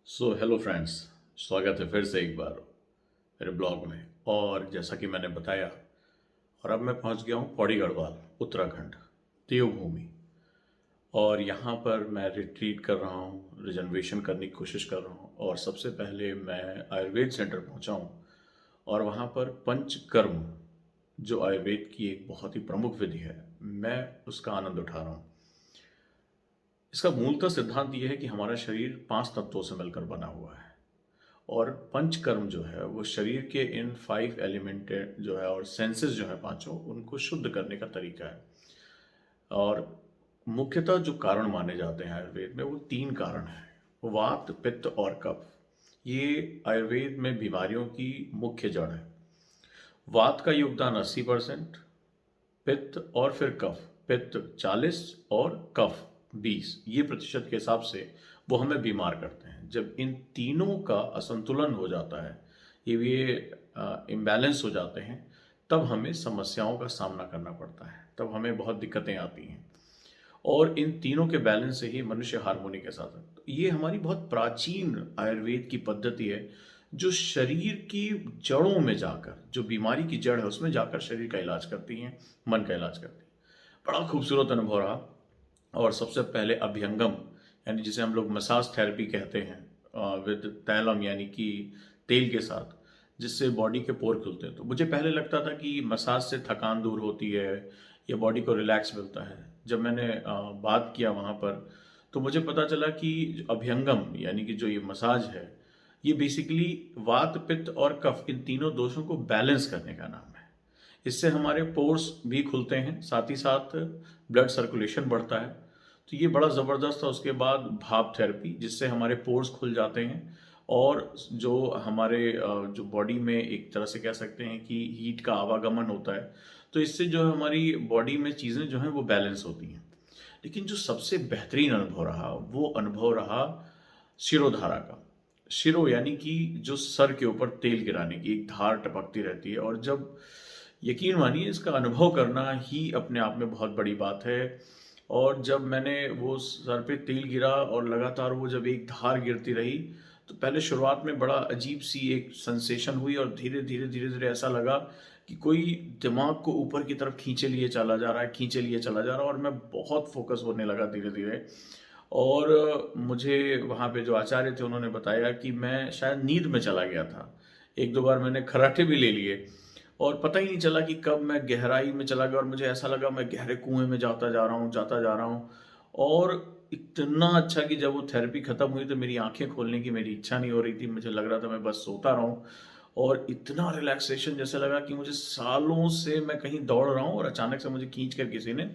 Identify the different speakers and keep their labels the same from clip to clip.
Speaker 1: Hello friends. स्वागत है फिर से एक बार मेरे ब्लॉग में। और जैसा कि मैंने बताया, और अब मैं पहुंच गया हूं पौड़ी गढ़वाल, उत्तराखंड, देवभूमि। और यहाँ पर मैं रिट्रीट कर रहा हूँ, रिजर्वेशन करने की कोशिश कर रहा हूँ। और सबसे पहले मैं आयुर्वेद सेंटर पहुँचा हूँ और वहाँ पर पंचकर्म, जो आयुर्वेद की एक बहुत ही प्रमुख विधि है, मैं उसका आनंद उठा रहा हूँ। इसका मूलतः सिद्धांत ये है कि हमारा शरीर 5 तत्वों से मिलकर बना हुआ है। और पंचकर्म जो है वो शरीर के इन 5 एलिमेंट जो है और सेंसेस जो है पांचों, उनको शुद्ध करने का तरीका है। और मुख्यतः जो कारण माने जाते हैं आयुर्वेद में, वो 3 कारण हैं: वात, पित्त और कफ। ये आयुर्वेद में बीमारियों की मुख्य जड़ है। वात का योगदान 80%, पित्त और फिर कफ, पित्त 40 और कफ 20, ये प्रतिशत के हिसाब से वो हमें बीमार करते हैं। जब इन तीनों का असंतुलन हो जाता है, ये इम्बैलेंस हो जाते हैं, तब हमें समस्याओं का सामना करना पड़ता है, तब हमें बहुत दिक्कतें आती हैं। और इन तीनों के बैलेंस से ही मनुष्य हार्मोनी के साथ है। तो ये हमारी बहुत प्राचीन आयुर्वेद की पद्धति है, जो शरीर की जड़ों में जाकर, जो बीमारी की जड़ है उसमें जाकर शरीर का इलाज करती हैं, मन का इलाज करती है। बड़ा खूबसूरत अनुभव रहा। और सबसे पहले अभ्यंगम, यानी जिसे हम लोग मसाज थेरेपी कहते हैं, विद तैलम यानी कि तेल के साथ, जिससे बॉडी के पोर खुलते हैं। तो मुझे पहले लगता था कि मसाज से थकान दूर होती है या बॉडी को रिलैक्स मिलता है। जब मैंने बात किया वहाँ पर, तो मुझे पता चला कि जो अभ्यंगम यानी कि जो ये मसाज है, ये बेसिकली वात, पित्त और कफ, इन तीनों दोषों को बैलेंस करने का नाम है। इससे हमारे पोर्स भी खुलते हैं, साथ ही साथ ब्लड सर्कुलेशन बढ़ता है। तो ये बड़ा ज़बरदस्त था। उसके बाद भाप थेरेपी, जिससे हमारे पोर्स खुल जाते हैं और जो हमारे जो बॉडी में एक तरह से कह सकते हैं कि हीट का आवागमन होता है, तो इससे जो है हमारी बॉडी में चीज़ें जो हैं वो बैलेंस होती हैं। लेकिन जो सबसे बेहतरीन अनुभव रहा, वो अनुभव रहा शिरोधारा का। शिरो यानी कि जो सर के ऊपर तेल गिराने की एक धार टपकती रहती है। और जब, यकीन मानिए, इसका अनुभव करना ही अपने आप में बहुत बड़ी बात है। और जब मैंने वो सर पे तेल गिरा और लगातार वो जब एक धार गिरती रही, तो पहले शुरुआत में बड़ा अजीब सी एक सेंसेशन हुई और धीरे धीरे धीरे धीरे ऐसा लगा कि कोई दिमाग को ऊपर की तरफ खींचे लिए चला जा रहा है, खींचे लिए चला जा रहा है। और मैं बहुत फोकस होने लगा धीरे धीरे। और मुझे वहाँ पे जो आचार्य थे उन्होंने बताया कि मैं शायद नींद में चला गया था। एक दो बार मैंने खर्राटे भी ले लिए और पता ही नहीं चला कि कब मैं गहराई में चला गया। और मुझे ऐसा लगा मैं गहरे कुएं में जाता जा रहा हूँ, जाता जा रहा हूँ। और इतना अच्छा कि जब वो थेरेपी खत्म हुई तो मेरी आंखें खोलने की मेरी इच्छा नहीं हो रही थी। मुझे लग रहा था मैं बस सोता रहूं। और इतना रिलैक्सेशन, जैसे लगा कि मुझे सालों से मैं कहीं दौड़ रहा हूँ और अचानक से मुझे खींच कर किसी ने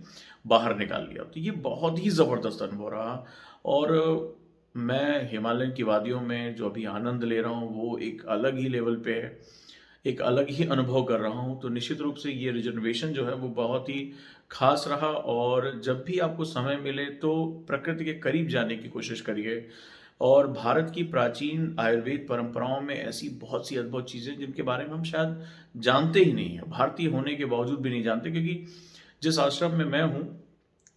Speaker 1: बाहर निकाल लिया। तो ये बहुत ही ज़बरदस्त अनुभव रहा। और मैं हिमालय की वादियों में जो अभी आनंद ले रहा हूँ, वो एक अलग ही लेवल पे है, एक अलग ही अनुभव कर रहा हूँ। तो निश्चित रूप से ये रिजर्वेशन जो है वो बहुत ही खास रहा। और जब भी आपको समय मिले तो प्रकृति के करीब जाने की कोशिश करिए। और भारत की प्राचीन आयुर्वेद परंपराओं में ऐसी बहुत सी अद्भुत चीज़ें जिनके बारे में हम शायद जानते ही नहीं हैं, भारतीय होने के बावजूद भी नहीं जानते। क्योंकि जिस आश्रम में मैं हूँ,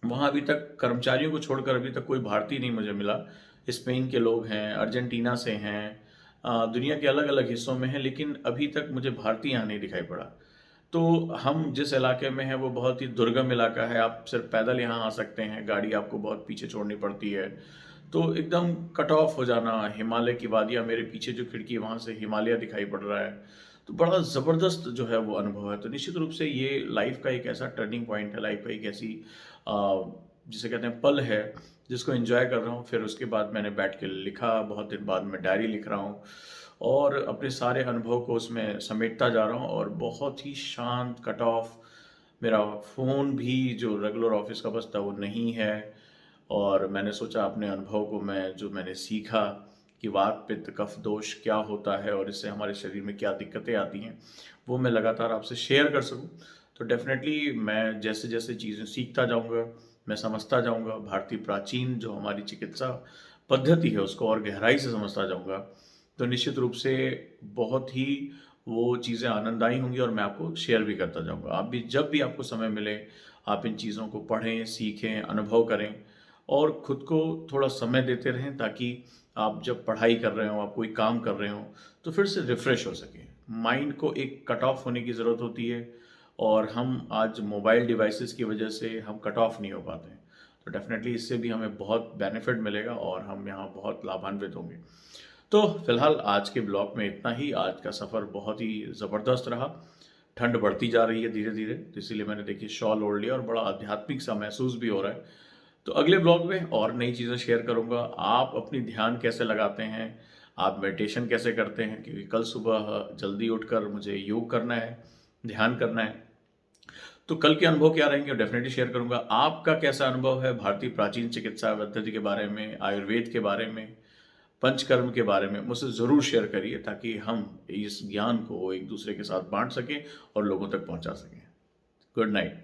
Speaker 1: वहाँ अभी तक कर्मचारियों को छोड़कर अभी तक कोई भारतीय नहीं मुझे मिला। स्पेन के लोग हैं, अर्जेंटीना से हैं, दुनिया के अलग अलग हिस्सों में हैं, लेकिन अभी तक मुझे भारतीय यहाँ नहीं दिखाई पड़ा। तो हम जिस इलाके में हैं वो बहुत ही दुर्गम इलाका है। आप सिर्फ पैदल यहाँ आ सकते हैं, गाड़ी आपको बहुत पीछे छोड़नी पड़ती है। तो एकदम कट ऑफ हो जाना, हिमालय की वादियाँ, मेरे पीछे जो खिड़की है वहाँ से हिमालय दिखाई पड़ रहा है। तो बड़ा ज़बरदस्त जो है वो अनुभव है। तो निश्चित रूप से ये लाइफ का एक ऐसा टर्निंग पॉइंट है, लाइफ का एक ऐसी जिसे कहते हैं पल है, जिसको एंजॉय कर रहा हूँ। फिर उसके बाद मैंने बैठ के लिखा, बहुत दिन बाद मैं डायरी लिख रहा हूँ और अपने सारे अनुभव को उसमें समेटता जा रहा हूँ। और बहुत ही शांत, कट ऑफ, मेरा फ़ोन भी जो रेगुलर ऑफिस का बजता वो नहीं है। और मैंने सोचा अपने अनुभव को, मैं जो मैंने सीखा कि वात, पित्त, कफ दोष क्या होता है और इससे हमारे शरीर में क्या दिक्कतें आती हैं, वो मैं लगातार आपसे शेयर कर सकूं। तो डेफिनेटली मैं जैसे जैसे चीज़ें सीखता जाऊंगा, मैं समझता जाऊंगा, भारतीय प्राचीन जो हमारी चिकित्सा पद्धति है उसको और गहराई से समझता जाऊंगा। तो निश्चित रूप से बहुत ही वो चीज़ें आनंददायी होंगी और मैं आपको शेयर भी करता जाऊंगा। आप भी जब भी आपको समय मिले, आप इन चीज़ों को पढ़ें, सीखें, अनुभव करें। और खुद को थोड़ा समय देते रहें, ताकि आप जब पढ़ाई कर रहे हो, आप कोई काम कर रहे हो, तो फिर से रिफ़्रेश हो सकें। माइंड को एक कट ऑफ होने की ज़रूरत होती है, और हम आज मोबाइल डिवाइसेस की वजह से हम कट ऑफ नहीं हो पाते हैं। तो डेफ़िनेटली इससे भी हमें बहुत बेनिफिट मिलेगा और हम यहाँ बहुत लाभान्वित होंगे। तो फिलहाल आज के ब्लॉग में इतना ही। आज का सफ़र बहुत ही ज़बरदस्त रहा। ठंड बढ़ती जा रही है धीरे धीरे, तो इसीलिए मैंने देखिए शॉल ओढ़ लिया और बड़ा आध्यात्मिक सा महसूस भी हो रहा है। तो अगले ब्लॉग में और नई चीज़ें शेयर करूँगा। आप अपनी ध्यान कैसे लगाते हैं, आप मेडिटेशन कैसे करते हैं, क्योंकि कल सुबह जल्दी उठकर मुझे योग करना है, ध्यान करना है। तो कल के अनुभव क्या रहेंगे डेफिनेटली शेयर करूँगा। आपका कैसा अनुभव है भारतीय प्राचीन चिकित्सा पद्धति के बारे में, आयुर्वेद के बारे में, पंचकर्म के बारे में मुझसे ज़रूर शेयर करिए, ताकि हम इस ज्ञान को एक दूसरे के साथ बांट सकें और लोगों तक पहुंचा सकें। Good night.